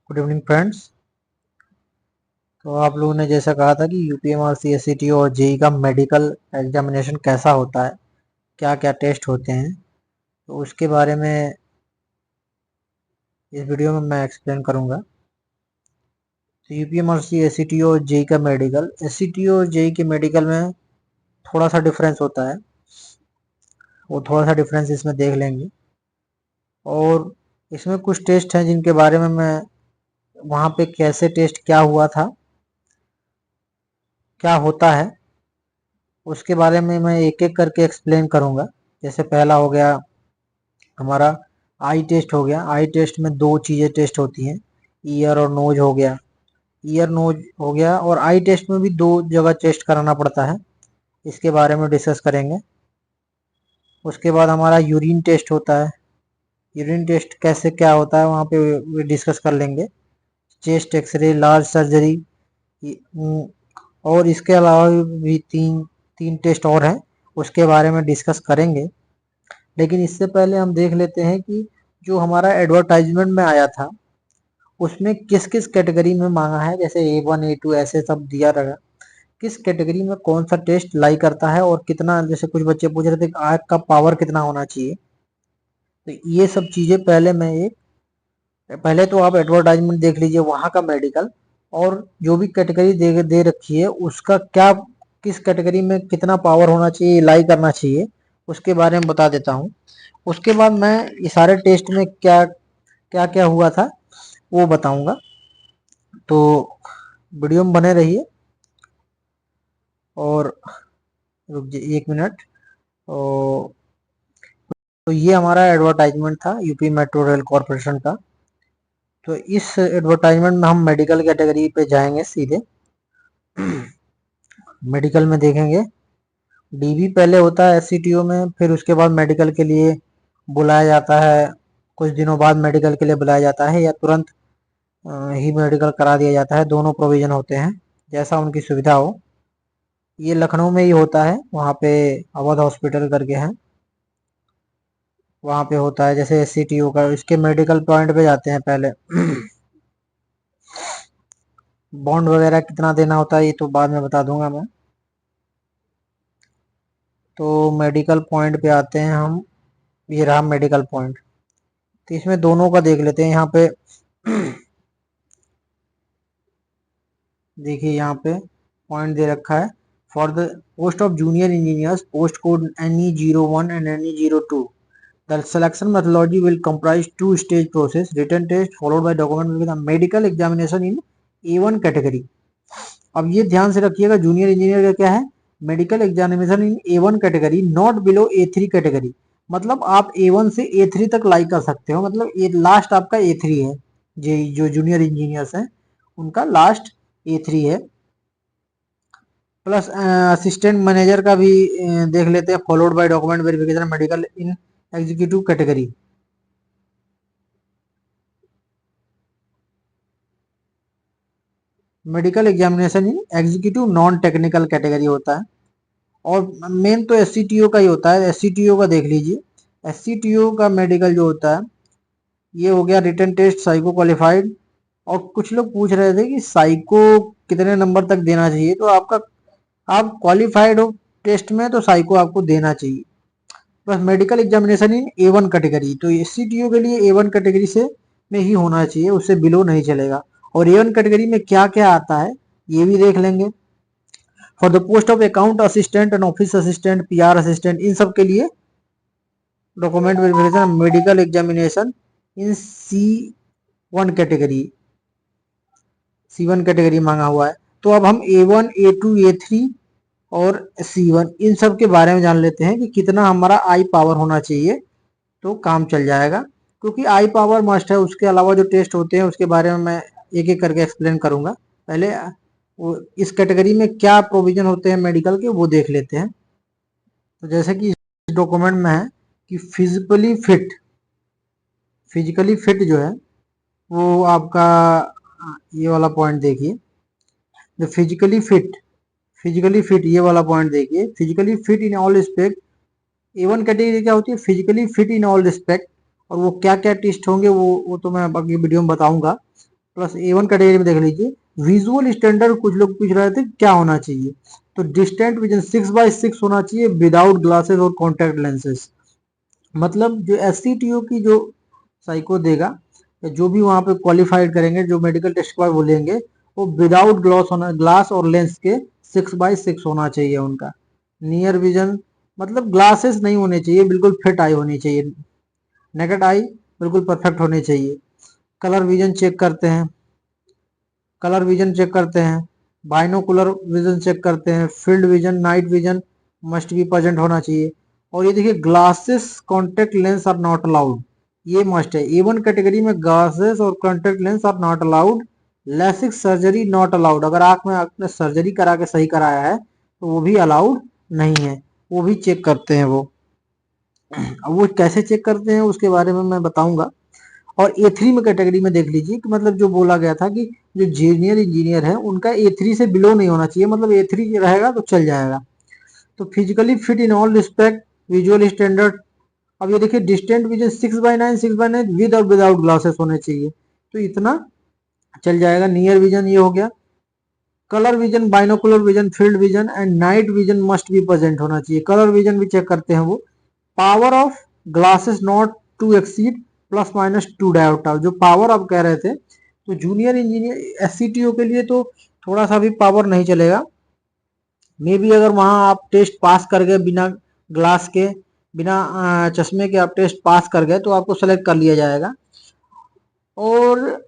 Good evening friends. तो आप लोगों ने जैसा कहा था कि यूपीएमआरसी एससीटी और जेई का मेडिकल एग्जामिनेशन कैसा होता है, क्या क्या टेस्ट होते हैं, तो उसके बारे में इस वीडियो में मैं एक्सप्लेन करूंगा। तो यूपीएमआरसी एससीटी और जेई का मेडिकल, एससीटी और जेई के मेडिकल में थोड़ा सा डिफरेंस होता है, वो थोड़ा सा डिफरेंस इसमें देख लेंगे। और इसमें कुछ टेस्ट हैं जिनके बारे में मैं वहाँ पे कैसे टेस्ट क्या हुआ था, क्या होता है, उसके बारे में मैं एक एक करके एक्सप्लेन करूंगा। जैसे पहला हो गया हमारा आई टेस्ट हो गया। आई टेस्ट में दो चीज़ें टेस्ट होती हैं, ईयर और नोज हो गया। ईयर नोज हो गया और आई टेस्ट में भी दो जगह टेस्ट कराना पड़ता है, इसके बारे में डिस्कस करेंगे। उसके बाद हमारा यूरिन टेस्ट होता है। यूरिन टेस्ट कैसे क्या होता है वहाँ पे डिस्कस कर लेंगे। चेस्ट एक्सरे, लार्ज सर्जरी, और इसके अलावा भी तीन तीन टेस्ट और हैं, उसके बारे में डिस्कस करेंगे। लेकिन इससे पहले हम देख लेते हैं कि जो हमारा एडवर्टाइजमेंट में आया था उसमें किस किस कैटेगरी में मांगा है। जैसे A1 A2 ऐसे सब दिया रहा, किस कैटेगरी में कौन सा टेस्ट लाई करता है और कितना। जैसे कुछ बच्चे पूछ रहे थे कि आग का पावर कितना होना चाहिए, तो ये सब चीजें पहले तो आप एडवर्टाइजमेंट देख लीजिए वहाँ का मेडिकल, और जो भी कैटेगरी दे रखी है उसका क्या, किस कैटेगरी में कितना पावर होना चाहिए, लाई करना चाहिए, उसके बारे में बता देता हूँ। उसके बाद मैं ये सारे टेस्ट में क्या क्या क्या हुआ था वो बताऊंगा। तो वीडियो में बने रहिए। और रुक जाइए एक मिनट। तो ये हमारा एडवर्टाइजमेंट था यूपी मेट्रो रेल कॉरपोरेशन का। तो इस एडवर्टाइजमेंट में हम मेडिकल कैटेगरी पे जाएंगे सीधे। मेडिकल में देखेंगे डीबी पहले होता है एससीटीओ में, फिर उसके बाद मेडिकल के लिए बुलाया जाता है। कुछ दिनों बाद मेडिकल के लिए बुलाया जाता है या तुरंत ही मेडिकल करा दिया जाता है, दोनों प्रोविजन होते हैं, जैसा उनकी सुविधा हो। ये लखनऊ में ही होता है, वहाँ पे अवध हॉस्पिटल करके है, वहाँ पे होता है। जैसे एससीटीओ का इसके मेडिकल पॉइंट पे जाते हैं पहले। बॉन्ड वगैरह कितना देना होता है ये तो बाद में बता दूंगा मैं। तो मेडिकल पॉइंट पे आते हैं हम, ये रहा मेडिकल पॉइंट। तो इसमें दोनों का देख लेते हैं यहाँ पे। देखिए यहाँ पे पॉइंट दे रखा है, for the post of junior engineers post code NE01 and NE02 the selection methodology will comprise two stage process, written test followed by document with a medical examination in A1 category। अब ये ध्यान से रखिएगा, junior engineer का क्या है, medical examination in A1 category not below A3 category. मतलब आप A1 से A3 तक लाई कर सकते हो, मतलब ये लास्ट आपका A3 है। जो जूनियर इंजीनियर्स हैं उनका लास्ट A3 है। प्लस असिस्टेंट मैनेजर का भी देख लेते हैं, followed by document verification medical in executive category. Medical examination in executive non technical category होता है। और मेन तो एससीटीओ का ही होता है। एससीटीओ का देख लीजिए, एससीटीओ का मेडिकल जो होता है ये हो गया रिटन टेस्ट साइको क्वालिफाइड। और कुछ लोग पूछ रहे थे कि साइको कितने नंबर तक देना चाहिए, तो आपका आप क्वालिफाइड हो टेस्ट में तो साइको आपको देना चाहिए। बस मेडिकल एग्जामिनेशन इन A1 कैटेगरी, तो एससीटीओ के लिए A1 कैटेगरी से में ही होना चाहिए, उससे बिलो नहीं चलेगा। और A1 कैटेगरी में क्या क्या आता है ये भी देख लेंगे। For the post of account assistant and office assistant, PR assistant, इन सब के लिए document verification medical examination in C1 category, C1 category मांगा हुआ है। तो अब हम A1 A2 A3 और C1 इन सब के बारे में जान लेते हैं कि कितना हमारा आई पावर होना चाहिए, तो काम चल जाएगा। क्योंकि आई पावर मस्ट है, उसके अलावा जो टेस्ट होते हैं उसके बारे में मैं एक एक करके एक्सप्लेन करूंगा। पहले वो इस कैटेगरी में क्या प्रोविजन होते हैं मेडिकल के वो देख लेते हैं। तो जैसे कि इस डॉक्यूमेंट में है कि फिजिकली फिट जो है वो आपका, ये वाला पॉइंट देखिए, जो फिजिकली फिट ये वाला पॉइंट देखिए, physically fit in all respect. A1 category क्या होती है, physically fit in all respect. और वो क्या क्या टेस्ट होंगे वो तो मैं बाकी वीडियो में बताऊंगा। प्लस A1 कैटेगरी में देख लीजिए, विजुअल स्टैंडर्ड कुछ लोग पूछ रहे थे क्या होना चाहिए, तो डिस्टेंट विजन 6/6 होना चाहिए विदाउट ग्लासेस और कॉन्टैक्ट लेंसेज। मतलब जो SCTO की जो साइको देगा, या जो भी वहां पे क्वालिफाइड करेंगे, जो मेडिकल टेस्ट के बाद बोलेंगे, वो विदाउट ग्लास होना, ग्लास और लेंस के 6/6 होना चाहिए उनका। नियर विजन मतलब ग्लासेस नहीं होने चाहिए, बिल्कुल फिट आई होनी चाहिए, नेकेड आई बिल्कुल परफेक्ट होनी चाहिए। कलर विजन चेक करते हैं, कलर विजन चेक करते हैं, बाइनोकुलर विजन चेक करते हैं, field vision, night vision must be present होना चाहिए। और ये देखिए, glasses contact lens are not allowed, ये मस्ट है। A1 कैटेगरी में ग्लासेस और contact lens are not allowed, LASIK surgery not allowed, अगर आंख में आपने सर्जरी करा के सही कराया है तो वो भी अलाउड नहीं है, वो भी चेक करते हैं वो। अब वो कैसे चेक करते हैं उसके बारे में मैं बताऊंगा। और A3 में कैटेगरी में देख लीजिए कि मतलब जो बोला गया था कि जो जूनियर इंजीनियर है उनका A3 से बिलो नहीं होना चाहिए, मतलब A3 रहेगा तो चल जाएगा। तो physically fit in all respect, visual standard. अब ये देखिए, डिस्टेंट विजन 6/9 विद और विदाउट ग्लासेस होने चाहिए, तो इतना चल जाएगा। नियर विजन ये हो गया। Colour vision, binocular vision, field vision and night vision must भी प्रेजेंट होना चाहिए। कलर विजन भी चेक करते हैं वो। Power of glasses not to exceed +- 2 dioptre, जो पावर आप कह रहे थे, तो जूनियर इंजीनियर SCTO के लिए तो थोड़ा सा भी पावर नहीं चलेगा। मे बी अगर वहां आप टेस्ट पास कर गए, बिना ग्लास के, बिना चश्मे के आप टेस्ट पास कर गए, तो आपको सेलेक्ट कर लिया जाएगा। और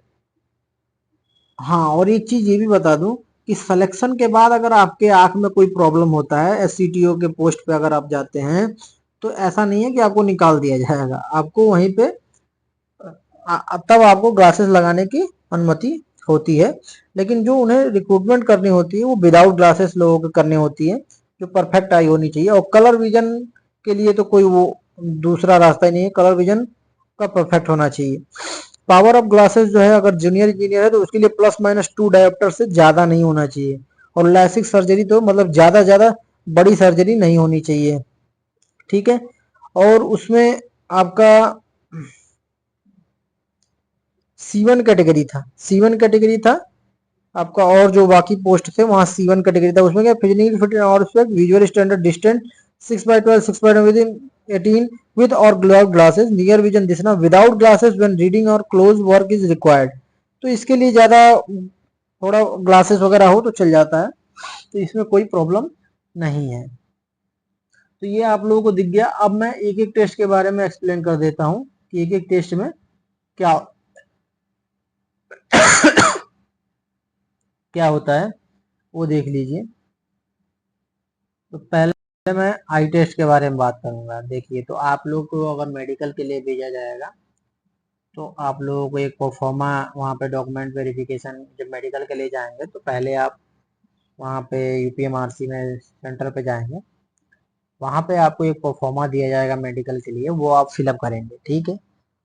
हाँ, और एक चीज ये भी बता दूं कि सिलेक्शन के बाद अगर आपके आंख में कोई प्रॉब्लम होता है, SCTO के पोस्ट पे अगर आप जाते हैं, तो ऐसा नहीं है कि आपको निकाल दिया जाएगा, आपको वहीं पे तब आपको ग्लासेस लगाने की अनुमति होती है। लेकिन जो उन्हें रिक्रूटमेंट करनी होती है वो विदाउट ग्लासेस लोगों को करनी होती है, जो परफेक्ट आई होनी चाहिए। और कलर विजन के लिए तो कोई वो दूसरा रास्ता ही नहीं है, कलर विजन का परफेक्ट होना चाहिए। पावर ऑफ ग्लासेस जो है, अगर जूनियर इंजीनियर है तो उसके लिए +- 2 डायोप्टर से ज्यादा नहीं होना चाहिए। और लैसिक सर्जरी तो मतलब ज्यादा बड़ी सर्जरी नहीं होनी चाहिए, ठीक है। और उसमें आपका C1 कैटेगरी था आपका, और जो बाकी पोस्ट थे वहां C1 कैटेगरी था। उसमें क्या, फिजिकल फिट और visual standard distant 6/12 6/12 with in 18 with और ग्लासेस, नियर विजन दिसना विदाउट ग्लासेस व्हेन रीडिंग और क्लोज वर्क इज रिक्वायर्ड। तो इसके लिए ज्यादा थोड़ा ग्लासेस वगैरह हो तो चल जाता है, तो इसमें कोई प्रॉब्लम नहीं है। तो ये आप लोगों को दिख गया। अब मैं एक एक टेस्ट के बारे में एक्सप्लेन कर देता हूँ कि एक एक टेस्ट में क्या क्या होता है, वो देख लीजिए। तो पहले मैं आई टेस्ट के बारे में बात करूंगा। देखिए, तो आप लोग को अगर मेडिकल के लिए भेजा जाएगा, तो आप लोगों को एक प्रोफार्मा वहाँ पे डॉक्यूमेंट वेरिफिकेशन, जब मेडिकल के लिए जाएंगे तो पहले आप वहाँ पे UPMRC में सेंटर पे जाएंगे, वहाँ पे आपको एक प्रोफार्मा दिया जाएगा मेडिकल के लिए, वो आप फिलअप करेंगे, ठीक है।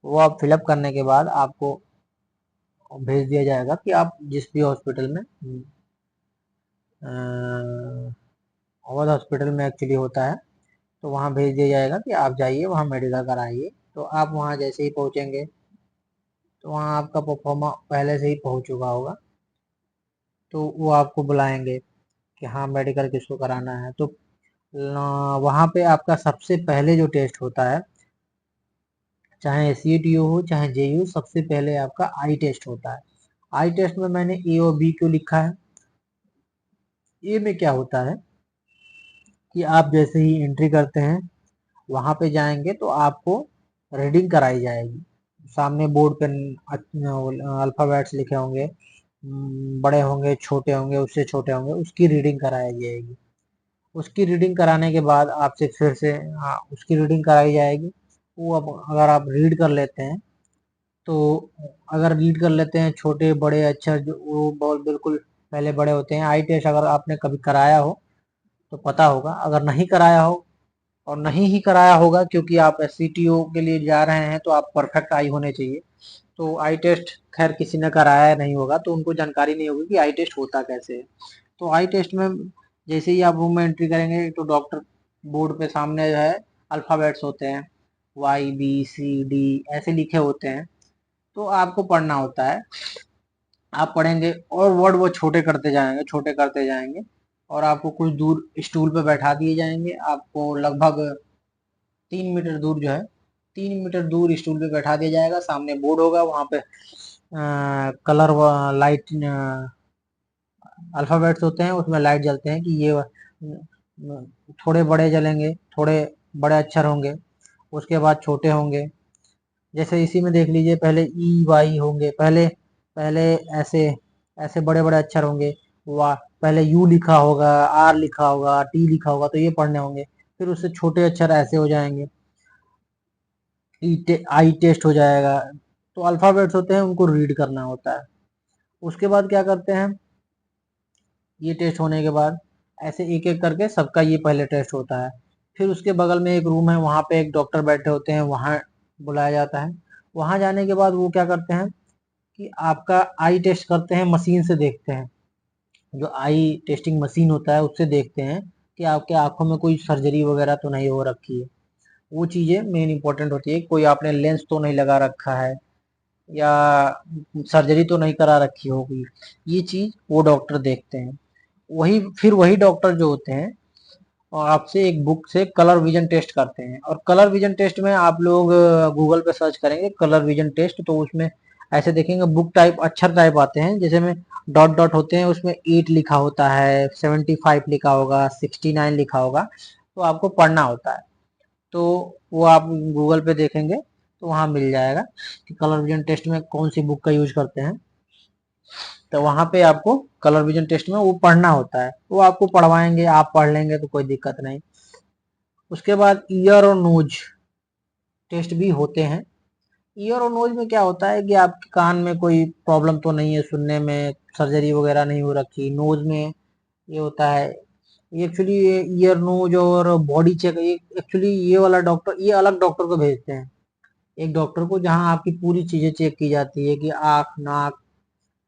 वो आप फिलअप करने के बाद आपको भेज दिया जाएगा कि आप जिस भी हॉस्पिटल में, अवध हॉस्पिटल में एक्चुअली होता है, तो वहाँ भेज दिया जाएगा कि आप जाइए वहाँ मेडिकल कराइए। तो आप वहाँ जैसे ही पहुँचेंगे, तो वहाँ आपका परफॉर्मा पहले से ही पहुँच चुका होगा, तो वो आपको बुलाएंगे कि हाँ मेडिकल किसको कराना है। तो वहाँ पे आपका सबसे पहले जो टेस्ट होता है, चाहे SCTO हो चाहे JU, सबसे पहले आपका आई टेस्ट होता है। आई टेस्ट में मैंने A और B क्यों लिखा है, ए में क्या होता है कि आप जैसे ही एंट्री करते हैं, वहाँ पे जाएंगे तो आपको रीडिंग कराई जाएगी। सामने बोर्ड पे अल्फ़ाबेट्स लिखे होंगे, बड़े होंगे छोटे होंगे, उससे छोटे होंगे, उसकी रीडिंग कराई जाएगी। उसकी रीडिंग कराने के बाद आपसे फिर से, हाँ, उसकी रीडिंग कराई जाएगी। वो अब अगर आप रीड कर लेते हैं, तो अगर रीड कर लेते हैं छोटे बड़े अक्षर, जो वो बहुत बिल्कुल पहले बड़े होते हैं। आई टेस्ट अगर आपने कभी कराया हो तो पता होगा, अगर नहीं कराया हो, और नहीं ही कराया होगा क्योंकि आप SCTO के लिए जा रहे हैं, तो आप परफेक्ट आई होने चाहिए। तो आई टेस्ट खैर किसी ने कराया नहीं होगा तो उनको जानकारी नहीं होगी कि आई टेस्ट होता कैसे है। तो आई टेस्ट में जैसे ही आप रूम में एंट्री करेंगे, तो डॉक्टर बोर्ड पे सामने जो है अल्फ़ाबेट्स होते हैं, YBCD ऐसे लिखे होते हैं, तो आपको पढ़ना होता है। आप पढ़ेंगे और वर्ड वो छोटे करते जाएंगे, छोटे करते जाएंगे, और आपको कुछ दूर स्टूल पे बैठा दिए जाएंगे। आपको लगभग 3 मीटर दूर जो है, 3 मीटर दूर स्टूल पे बैठा दिया जाएगा। सामने बोर्ड होगा, वहां पे कलर लाइट अल्फाबेट्स होते हैं, उसमें लाइट जलते हैं कि ये थोड़े बड़े जलेंगे, थोड़े बड़े अक्षर होंगे, उसके बाद छोटे होंगे। जैसे इसी में देख लीजिए, पहले ई वाई होंगे, पहले पहले ऐसे ऐसे बड़े बड़े अक्षर होंगे। वाह, पहले यू लिखा होगा, आर लिखा होगा, टी लिखा होगा, तो ये पढ़ने होंगे। फिर उससे छोटे अक्षर ऐसे हो जाएंगे, आई टेस्ट हो जाएगा। तो अल्फाबेट्स होते हैं, उनको रीड करना होता है। उसके बाद क्या करते हैं, ये टेस्ट होने के बाद ऐसे एक एक करके सबका ये पहले टेस्ट होता है। फिर उसके बगल में एक रूम है, वहाँ पे एक डॉक्टर बैठे होते हैं, वहाँ बुलाया जाता है। वहाँ जाने के बाद वो क्या करते हैं कि आपका आई टेस्ट करते हैं, मशीन से देखते हैं। जो आई टेस्टिंग मशीन होता है उससे देखते हैं कि आपके आंखों में कोई सर्जरी वगैरह तो नहीं हो रखी है। वो चीज़ें मेन इंपॉर्टेंट होती है, कोई आपने लेंस तो नहीं लगा रखा है, या सर्जरी तो नहीं करा रखी होगी। ये चीज़ वो डॉक्टर देखते हैं। वही डॉक्टर जो होते हैं, और आपसे एक बुक से कलर विजन टेस्ट करते हैं। और कलर विजन टेस्ट में आप लोग गूगल पे सर्च करेंगे कलर विजन टेस्ट, तो उसमें ऐसे देखेंगे बुक टाइप, अक्षर टाइप आते हैं, जैसे में डॉट डॉट होते हैं, उसमें 8 लिखा होता है, 75 लिखा होगा, 69 लिखा होगा। तो आपको पढ़ना होता है। तो वो आप गूगल पे देखेंगे तो वहाँ मिल जाएगा कि कलर विजन टेस्ट में कौन सी बुक का यूज करते हैं। तो वहाँ पे आपको कलर विजन टेस्ट में वो पढ़ना होता है, वो आपको पढ़वाएंगे, आप पढ़ लेंगे तो कोई दिक्कत नहीं। उसके बाद ईयर और नोज टेस्ट भी होते हैं। ईयर और नोज में क्या होता है कि आपके कान में कोई प्रॉब्लम तो नहीं है, सुनने में सर्जरी वगैरह नहीं हो रखी। नोज में ये होता है, ये एक्चुअली ईयर नोज और बॉडी चेक, ये एक्चुअली ये वाला डॉक्टर, ये अलग डॉक्टर को भेजते हैं, एक डॉक्टर को, जहाँ आपकी पूरी चीजें चेक की जाती है कि आँख, नाक,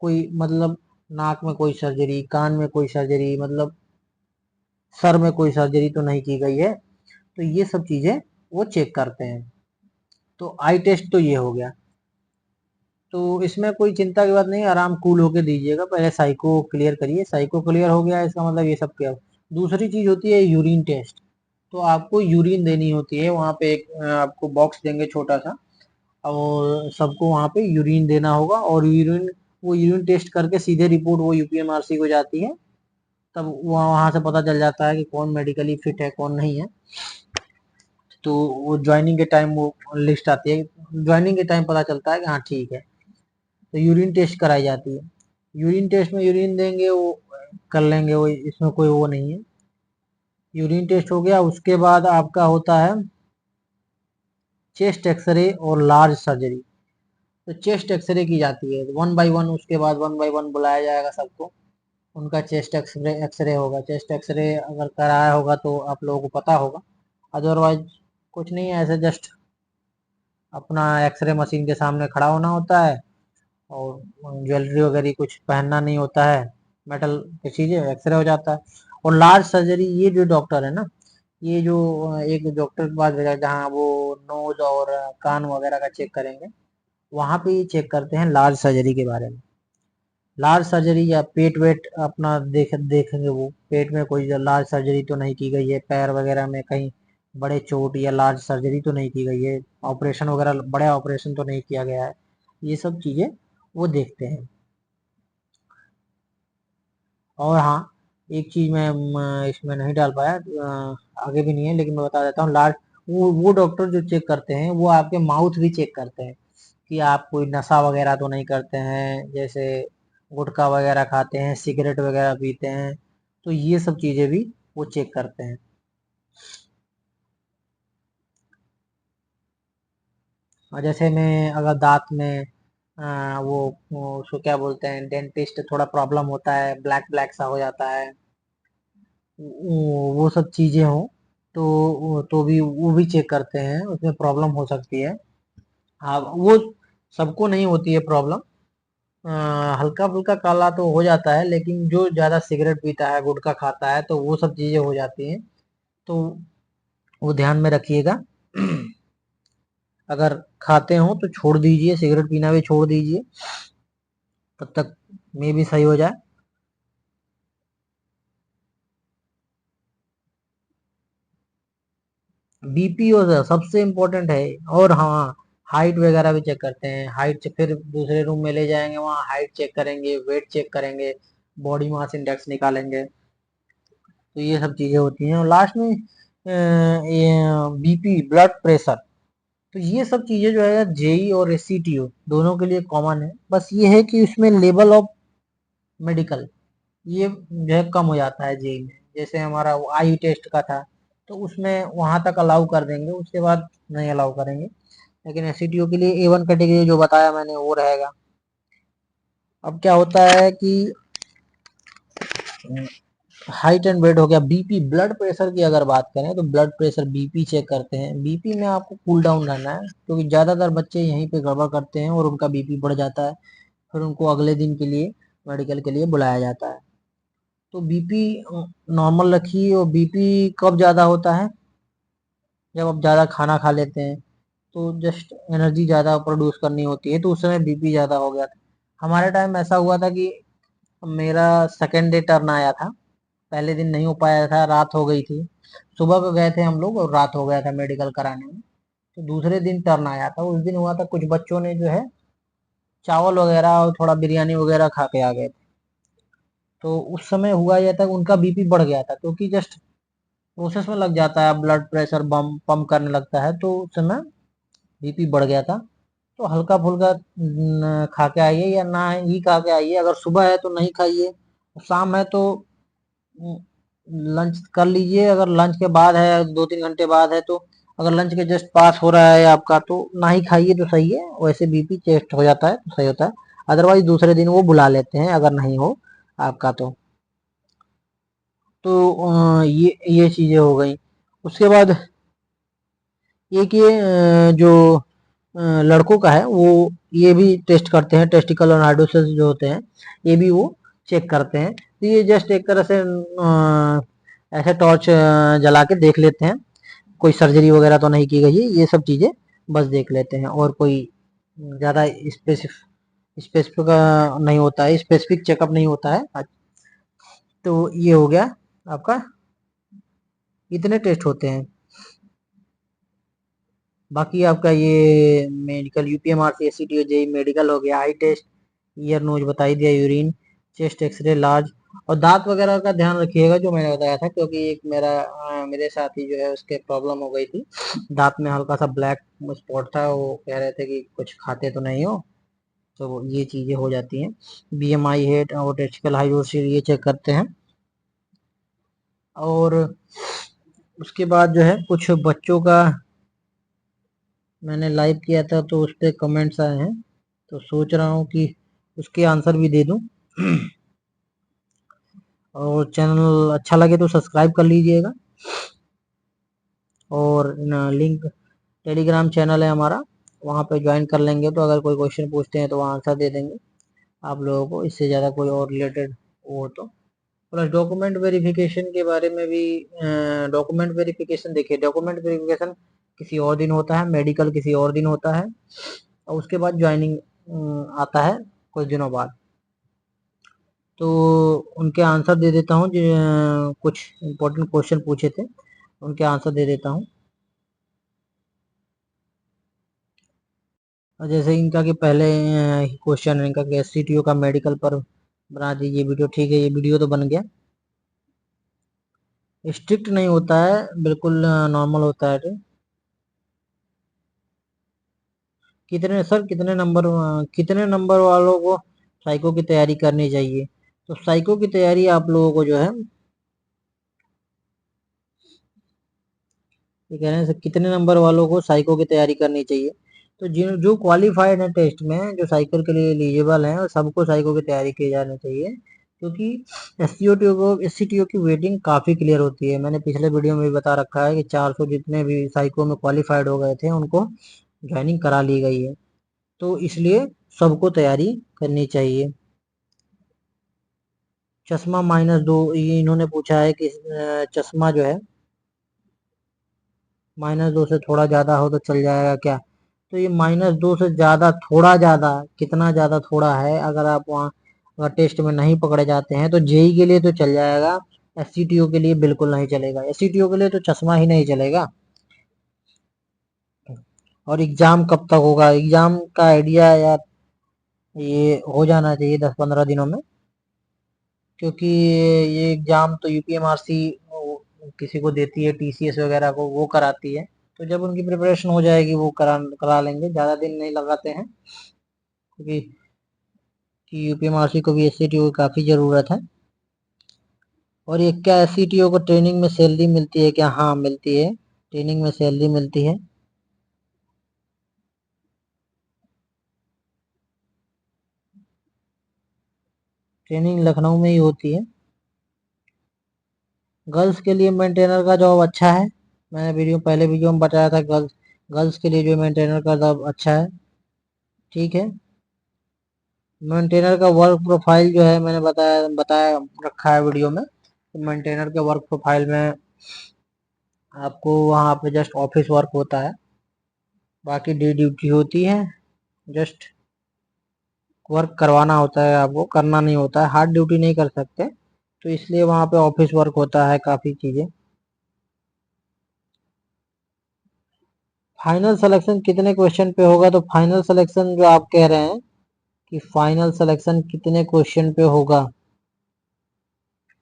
कोई मतलब नाक में कोई सर्जरी, कान में कोई सर्जरी, मतलब सर में कोई सर्जरी तो नहीं की गई है। तो ये सब चीजें वो चेक करते हैं। तो आई टेस्ट तो ये हो गया। तो इसमें कोई चिंता की बात नहीं, आराम कूल होके दीजिएगा। पहले साइको क्लियर करिए, साइको क्लियर हो गया इसका मतलब ये सब क्या। दूसरी चीज होती है यूरिन टेस्ट। तो आपको यूरिन देनी होती है, वहाँ पे एक आपको बॉक्स देंगे छोटा सा, और सबको वहाँ पे यूरिन देना होगा। और यूरिन, वो यूरिन टेस्ट करके सीधे रिपोर्ट वो यूपीएमआरसी को जाती है। तब वहाँ से पता चल जाता है कि कौन मेडिकली फिट है, कौन नहीं है। तो वो ज्वाइनिंग के टाइम वो लिस्ट आती है, ज्वाइनिंग के टाइम पता चलता है कि हाँ ठीक है। तो यूरिन टेस्ट कराई जाती है। यूरिन टेस्ट में यूरिन देंगे, वो कर लेंगे, वो इसमें कोई वो नहीं है। यूरिन टेस्ट हो गया, उसके बाद आपका होता है चेस्ट एक्सरे और लार्ज सर्जरी। तो चेस्ट एक्सरे की जाती है वन बाय वन, उसके बाद वन बाय वन बुलाया जाएगा सबको, उनका चेस्ट एक्सरे एक्सरे होगा। चेस्ट एक्सरे अगर कराया होगा तो आप लोगों को पता होगा, अदरवाइज कुछ नहीं है, ऐसे जस्ट अपना एक्सरे मशीन के सामने खड़ा होना होता है, और ज्वेलरी वगैरह कुछ पहनना नहीं होता है, मेटल की चीजें, एक्सरे हो जाता है। और लार्ज सर्जरी, ये जो डॉक्टर है ना, ये जो एक डॉक्टर के पास भेजा जहाँ वो नोज और कान वगैरह का चेक करेंगे, वहां पे ये चेक करते हैं लार्ज सर्जरी के बारे में। लार्ज सर्जरी या पेट वेट अपना देखेंगे, वो पेट में कोई लार्ज सर्जरी तो नहीं की गई है, पैर वगैरह में कहीं बड़े चोट या लार्ज सर्जरी तो नहीं की गई है, ऑपरेशन वगैरह बड़े ऑपरेशन तो नहीं किया गया है। ये सब चीजें वो देखते हैं। और हाँ, एक चीज मैं इसमें नहीं डाल पाया, आगे भी नहीं है लेकिन मैं बता देता हूँ। लार्ज, वो डॉक्टर जो चेक करते हैं वो आपके माउथ भी चेक करते हैं कि आप कोई नशा वगैरह तो नहीं करते हैं, जैसे गुटखा वगैरह खाते हैं, सिगरेट वगैरह पीते हैं। तो ये सब चीजें भी वो चेक करते हैं। और जैसे में अगर दांत में वो उसको क्या बोलते हैं, डेंटिस्ट, थोड़ा प्रॉब्लम होता है, ब्लैक ब्लैक सा हो जाता है, वो सब चीजें हो, तो भी वो भी चेक करते हैं, उसमें प्रॉब्लम हो सकती है। हाँ, वो सबको नहीं होती है प्रॉब्लम, हल्का फुल्का काला तो हो जाता है, लेकिन जो ज्यादा सिगरेट पीता है, गुटखा खाता है, तो वो सब चीजें हो जाती हैं। तो वो ध्यान में रखिएगा। अगर खाते हो तो छोड़ दीजिए, सिगरेट पीना भी छोड़ दीजिए। तब तक मैं भी सही हो जाए। बीपी और सबसे इम्पोर्टेंट है। और हाँ, हाइट वगैरह भी चेक करते हैं। हाइट फिर दूसरे रूम में ले जाएंगे, वहाँ हाइट चेक करेंगे, वेट चेक करेंगे, बॉडी मास इंडेक्स निकालेंगे। तो ये सब चीजें होती हैं। और लास्ट में ये बीपी, ब्लड प्रेशर। तो ये सब चीजें जो है जेई और एससीटीओ दोनों के लिए कॉमन है। बस ये है कि उसमें लेवल ऑफ मेडिकल ये जो है कम हो जाता है जेई में। जैसे हमारा आई टेस्ट का था, तो उसमें वहां तक अलाउ कर देंगे, उसके बाद नहीं अलाउ करेंगे। लेकिन एससीटीओ के लिए ए1 कैटेगरी जो बताया मैंने वो रहेगा। अब क्या होता है कि हाइट एंड वेट हो गया। बीपी, ब्लड प्रेशर की अगर बात करें तो ब्लड प्रेशर, बीपी चेक करते हैं। बीपी में आपको कूल डाउन रहना है, क्योंकि ज्यादातर बच्चे यहीं पे गड़बड़ करते हैं और उनका बीपी बढ़ जाता है। फिर उनको अगले दिन के लिए मेडिकल के लिए बुलाया जाता है। तो बीपी नॉर्मल रखिए। और बीपी कब ज्यादा होता है? जब आप ज्यादा खाना खा लेते हैं, तो जस्ट एनर्जी ज्यादा प्रोड्यूस करनी होती है, तो उस समय बीपी ज्यादा हो गया था। हमारे टाइम ऐसा हुआ था कि मेरा सेकेंड डे टर्न आया था। पहले दिन नहीं हो पाया था, रात हो गई थी। सुबह को गए थे हम लोग और रात हो गया था मेडिकल कराने में। तो दूसरे दिन टर्न आया था। उस दिन हुआ था, कुछ बच्चों ने जो है चावल वगैरह और थोड़ा बिरयानी वगैरह खा के आ गए थे। तो उस समय हुआ यह था, उनका बीपी बढ़ गया था, क्योंकि जस्ट प्रोसेस में लग जाता है, ब्लड प्रेशर बम पंप करने लगता है, तो उस समय बीपी बढ़ गया था। तो हल्का फुल्का खा के आइए, या ना ही खा के आइए। अगर सुबह है तो नहीं खाइए, शाम है तो लंच कर लीजिए। अगर लंच के बाद है, 2-3 घंटे बाद है, तो अगर लंच के जस्ट पास हो रहा है आपका, तो ना ही खाइए तो सही है। वैसे बीपी टेस्ट हो जाता है तो सही होता है। अदरवाइज दूसरे दिन वो बुला लेते हैं अगर नहीं हो आपका तो ये चीजें हो गई। उसके बाद एक ये जो लड़कों का है, वो ये भी टेस्ट करते हैं। टेस्टिकल और हाइड्रोसिस जो होते हैं, ये भी वो चेक करते हैं। तो ये जस्ट एक तरह से ऐसे टॉर्च जला के देख लेते हैं, कोई सर्जरी वगैरह तो नहीं की गई है, ये सब चीजें बस देख लेते हैं। और कोई ज्यादा स्पेसिफिक नहीं होता है, स्पेसिफिक चेकअप नहीं होता है। तो ये हो गया आपका, इतने टेस्ट होते हैं। बाकी आपका ये मेडिकल यूपीएमआरसी एससीटीओ जेई मेडिकल हो गया। आई टेस्ट, ईयर नोज बता ही दिया, यूरिन, चेस्ट एक्सरे, लार्ज। और दांत वगैरह का ध्यान रखिएगा, जो मैंने बताया था, क्योंकि एक मेरे साथी जो है उसके प्रॉब्लम हो गई थी। दांत में हल्का सा ब्लैक स्पॉट था, वो कह रहे थे कि कुछ खाते तो नहीं हो। तो ये चीजें हो जाती हैं। बीएमआई है और टेस्टिकल हाइड्रोसिस, ये चेक करते हैं। और उसके बाद जो है कुछ बच्चों का मैंने लाइव किया था, तो उस पर कमेंट्स आए हैं, तो सोच रहा हूँ कि उसके आंसर भी दे दूं। और चैनल अच्छा लगे तो सब्सक्राइब कर लीजिएगा। और लिंक, टेलीग्राम चैनल है हमारा, वहाँ पे ज्वाइन कर लेंगे तो अगर कोई क्वेश्चन पूछते हैं तो वहाँ आंसर दे देंगे आप लोगों को। इससे ज़्यादा कोई और रिलेटेड हो तो। प्लस डॉक्यूमेंट वेरिफिकेशन के बारे में भी, डॉक्यूमेंट वेरिफिकेशन देखिए, डॉक्यूमेंट वेरिफिकेशन किसी और दिन होता है, मेडिकल किसी और दिन होता है, और उसके बाद ज्वाइनिंग आता है कुछ दिनों बाद। तो उनके आंसर दे देता हूँ, जो कुछ इम्पोर्टेंट क्वेश्चन पूछे थे उनके आंसर दे देता हूँ। और जैसे इनका कि पहले क्वेश्चन है इनका कि एससीटीओ का मेडिकल पर बना दीजिए वीडियो। ठीक है, ये वीडियो तो बन गया। स्ट्रिक्ट नहीं होता है, बिल्कुल नॉर्मल होता है। कितने नंबर वालों को साइको की तैयारी करनी चाहिए? तो साइको की तैयारी आप लोगों को जो है, ये कह रहे हैं कितने नंबर वालों को साइको की तैयारी करनी चाहिए। तो जिन जो क्वालिफाइड है टेस्ट में, जो साइकिल के लिए एलिजिबल हैं, और सबको साइको की तैयारी की जानी चाहिए। क्योंकि एससीटीओ की वेटिंग काफ़ी क्लियर होती है। मैंने पिछले वीडियो में भी बता रखा है कि 400 जितने भी साइको में क्वालिफाइड हो गए थे उनको ज्वाइनिंग करा ली गई है। तो इसलिए सबको तैयारी करनी चाहिए। चश्मा -2, ये इन्होंने पूछा है कि चश्मा जो है -2 से थोड़ा ज़्यादा हो तो चल जाएगा क्या? तो ये -2 से ज़्यादा, थोड़ा ज़्यादा, कितना ज़्यादा थोड़ा है, अगर आप वहाँ अगर टेस्ट में नहीं पकड़े जाते हैं तो जेई के लिए तो चल जाएगा, एससीटीओ के लिए बिल्कुल नहीं चलेगा। एससीटीओ के लिए तो चश्मा ही नहीं चलेगा। और एग्ज़ाम कब तक होगा? एग्ज़ाम का आइडिया यार ये हो जाना चाहिए 10-15 दिनों में, क्योंकि ये एग्ज़ाम तो यूपीएमआरसी किसी को देती है, टीसीएस वगैरह को वो कराती है। तो जब उनकी प्रिपरेशन हो जाएगी वो करा लेंगे, ज़्यादा दिन नहीं लगाते हैं, क्योंकि यूपीएमआरसी को भी एससीटीओ की काफ़ी ज़रूरत है। और ये क्या एससीटीओ को ट्रेनिंग में सैलरी मिलती है क्या? हाँ मिलती है, ट्रेनिंग में सैलरी मिलती है। ट्रेनिंग लखनऊ में ही होती है। गर्ल्स के लिए मेंटेनर का जॉब अच्छा है, मैंने पहले वीडियो में बताया था। गर्ल्स के लिए जो मेंटेनर का जॉब अच्छा है, ठीक है। मेंटेनर का वर्क प्रोफाइल जो है मैंने बताया बताया रखा है वीडियो में। तो मेंटेनर के वर्क प्रोफाइल में आपको वहाँ पे जस्ट ऑफिस वर्क होता है, बाकी डे ड्यूटी होती है, जस्ट वर्क करवाना होता है, आपको करना नहीं होता है, हार्ड ड्यूटी नहीं कर सकते, तो इसलिए वहाँ पे ऑफिस वर्क होता है काफ़ी चीज़ें। फाइनल सिलेक्शन कितने क्वेश्चन पे होगा? तो फाइनल सिलेक्शन जो आप कह रहे हैं कि फाइनल सिलेक्शन कितने क्वेश्चन पे होगा,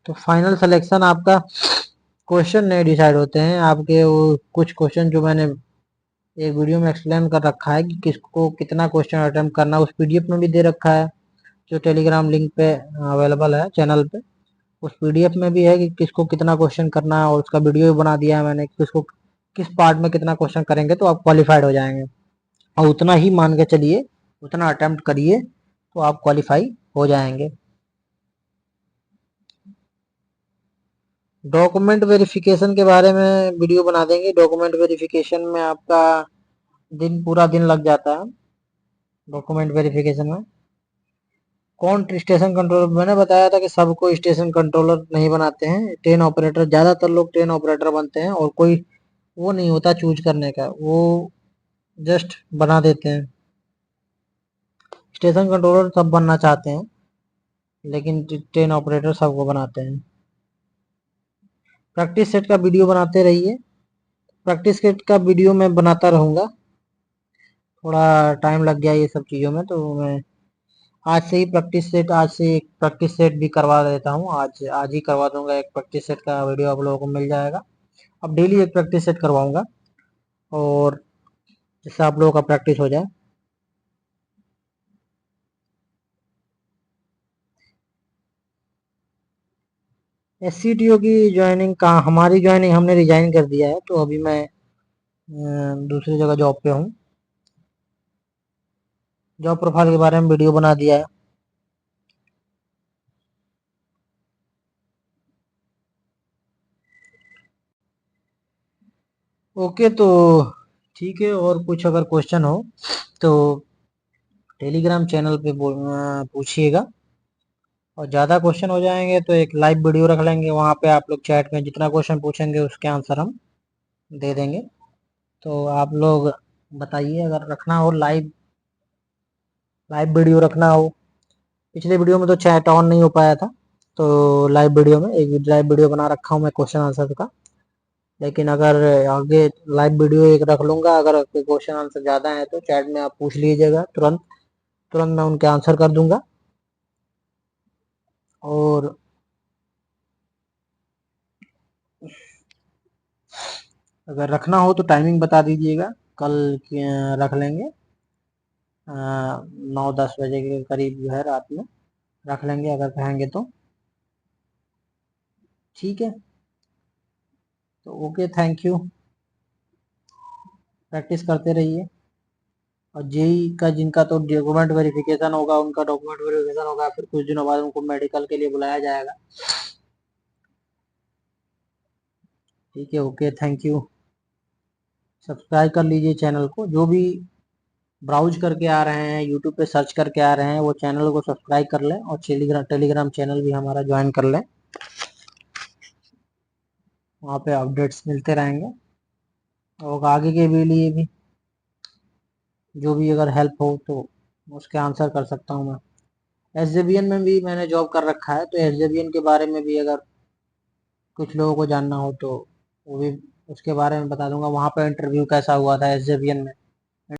तो फाइनल सिलेक्शन आपका क्वेश्चन नहीं डिसाइड होते हैं आपके, वो कुछ क्वेश्चन जो मैंने एक वीडियो में एक्सप्लेन कर रखा है कि किसको कितना क्वेश्चन अटेम्प्ट करना, उस पीडीएफ में भी दे रखा है जो टेलीग्राम लिंक पे अवेलेबल है चैनल पे। उस पीडीएफ में भी है कि किसको कितना क्वेश्चन करना है, और उसका वीडियो भी बना दिया है मैंने, किसको किस पार्ट में कितना क्वेश्चन करेंगे तो आप क्वालिफाइड हो जाएंगे। और उतना ही मान के चलिए, उतना अटेम्प्ट करिए तो आप क्वालिफाई हो जाएंगे। डॉक्यूमेंट वेरिफिकेशन के बारे में वीडियो बना देंगे। डॉक्यूमेंट वेरिफिकेशन में आपका पूरा दिन लग जाता है डॉक्यूमेंट वेरिफिकेशन में। कौन स्टेशन कंट्रोलर? मैंने बताया था कि सबको स्टेशन कंट्रोलर नहीं बनाते हैं, ट्रेन ऑपरेटर, ज़्यादातर लोग ट्रेन ऑपरेटर बनते हैं, और कोई वो नहीं होता चूज करने का, वो जस्ट बना देते हैं। स्टेशन कंट्रोलर सब बनना चाहते हैं, लेकिन ट्रेन ऑपरेटर सबको बनाते हैं। प्रैक्टिस सेट का वीडियो बनाते रहिए। प्रैक्टिस सेट का वीडियो मैं बनाता रहूँगा, थोड़ा टाइम लग गया ये सब चीज़ों में, तो मैं आज से ही आज से एक प्रैक्टिस सेट भी करवा देता हूँ। आज आज ही करवा दूंगा, एक प्रैक्टिस सेट का वीडियो आप लोगों को मिल जाएगा। अब डेली एक प्रैक्टिस सेट करवाऊंगा, और जिससे आप लोगों का प्रैक्टिस हो जाए। एससीटीओ की ज्वाइनिंग कहाँ? हमारी ज्वाइनिंग हमने रिजाइन कर दिया है, तो अभी मैं दूसरी जगह जॉब पे हूँ। जॉब प्रोफाइल के बारे में वीडियो बना दिया है। ओके, तो ठीक है, और कुछ अगर क्वेश्चन हो तो टेलीग्राम चैनल पे पूछिएगा। और ज़्यादा क्वेश्चन हो जाएंगे तो एक लाइव वीडियो रख लेंगे, वहाँ पे आप लोग चैट में जितना क्वेश्चन पूछेंगे उसके आंसर हम दे देंगे। तो आप लोग बताइए अगर रखना हो लाइव लाइव वीडियो रखना हो। पिछले वीडियो में तो चैट ऑन नहीं हो पाया था, तो लाइव वीडियो में एक लाइव वीडियो बना रखा हूँ मैं क्वेश्चन आंसर का। लेकिन अगर आगे लाइव वीडियो एक रख लूँगा, अगर क्वेश्चन आंसर ज़्यादा है तो चैट में आप पूछ लीजिएगा, तुरंत तुरंत मैं उनके आंसर कर दूंगा। और अगर रखना हो तो टाइमिंग बता दीजिएगा, कल रख लेंगे 9-10 बजे के करीब जो है रात में रख लेंगे, अगर कहेंगे तो। ठीक है, तो ओके, थैंक यू। प्रैक्टिस करते रहिए। और जेई का जिनका तो डॉक्यूमेंट वेरिफिकेशन होगा, उनका डॉक्यूमेंट वेरिफिकेशन होगा, फिर कुछ दिनों बाद उनको मेडिकल के लिए बुलाया जाएगा। ठीक है, ओके, थैंक यू। सब्सक्राइब कर लीजिए चैनल को, जो भी ब्राउज करके आ रहे हैं, यूट्यूब पे सर्च करके आ रहे हैं, वो चैनल को सब्सक्राइब कर लें, और टेलीग्राम चैनल भी हमारा ज्वाइन कर लें, वहाँ पे अपडेट्स मिलते रहेंगे और आगे के भी लिए भी। जो भी अगर हेल्प हो तो उसके आंसर कर सकता हूँ मैं। एसजेवीएन में भी मैंने जॉब कर रखा है, तो एसजेवीएन के बारे में भी अगर कुछ लोगों को जानना हो तो वो भी उसके बारे में बता दूंगा। वहाँ पर इंटरव्यू कैसा हुआ था एसजेवीएन में,